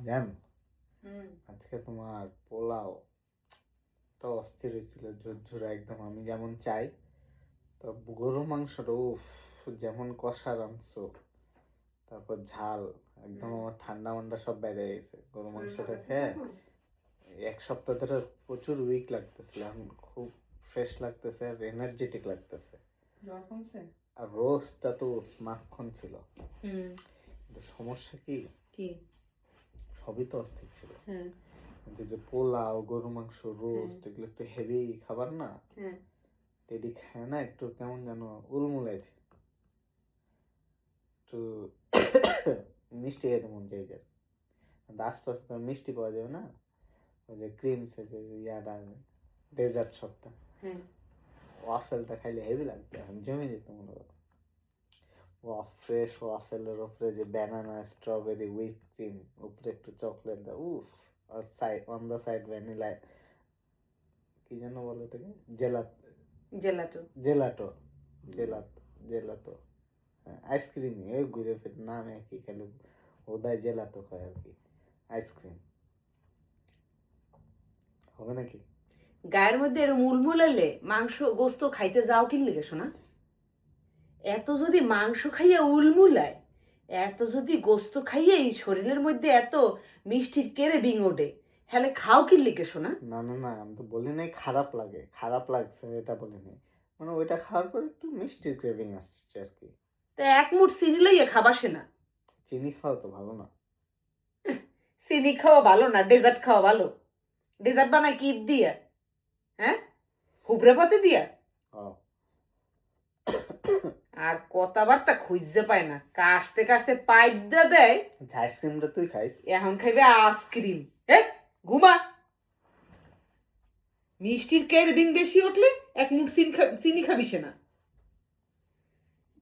জান আজকে তোমার পোলাও তো অস্থির হয়েছিল, ঝুরঝুরা একদম আমি যেমন চাই। তো গরুর মাংসটা উফ, যেমন কষা রাঁধছো, তারপর ঝাল একদম আমার ঠান্ডা মান্ডা সব বেড়ে গেছে গরু মাংসটা খেয়ে। এক সপ্তাহ ধরে প্রচুর উইক লাগতেছিল, এখন খুব ফ্রেশ লাগতেছে আর এনার্জেটিক লাগতেছে। আর রোস্টটা তো মাখন ছিল। কিন্তু সমস্যা কি, সবই তো অস্থির ছিল। কিন্তু যে পোলাও, গরু মাংস, রোস্ট এগুলো একটু হেভি খাবার না, এটি খায় না একটু কেমন যেন উলমুলাইছে, একটু মিষ্টি খেতে মন চাই। আশপাশে তো মিষ্টি পাওয়া যাবে না, ওই যে ক্রিম ইয়াটা ডেজার্ট সবটা, ওয়াফেলটা খাইলে হেভি লাগবে, এখন জমে যেত মনে করো। ফ্রেশ ওয়াফেলের উপরে যে ব্যানানা, স্ট্রবেরি, হুইপ ক্রিম, উপরে একটু চকলেট দেয়, উফ। আর side on the side vanilla, কি যেন বলে এটাকে, জেলাটো জেলাটো জেলাটো আইসক্রিম। এই ঘুরে ফিরে নাম একই, খালি ওদায় জেলাতো খায় আর কি, আইসক্রিম হবে নাকি? গায়ের মধ্যে এরকম উলমুলাইলে মাংস গোস্ত খাইতে যাও কি লেগে শোনা? এত যদি মাংস খাইয়ে উলমুলায়, এত যদি গোস্ত খাইয়ে এই শরীরের মধ্যে এত মিষ্টির কেরেবিং ওঠে, হ্যালে খাও কি লেগে শোনা? না না না, আমি তো বলি নাই খারাপ লাগে, খারাপ লাগছে এটা বলি নাই, মানে ওইটা খাওয়ার পর একটু মিষ্টির ক্রেভিং আসছে আর কি। তা এক মুঠ চিনি লইয়া খাবাসে না? চিনি খাওয়া তো ভালো না। চিনি খাওয়া ভালো না, ডেজার্ট খাওয়া ভালো। ডেজার্ট বানায় কি দিয়া? হ্যাঁ, হুবড়ে পাতে দিয়া। আর কথাবার্তা খুঁজতে পায় না, কাশতে কাশতে পাইপ দিয়ে দেয়। আইসক্রিমটা তুই খাইস, এখন খাইবে আইসক্রিম। হ্যাঁ, ঘুমা। মিষ্টির ক্রেভিং বেশি উঠলে এক মুঠ চিনি খাবি সে না।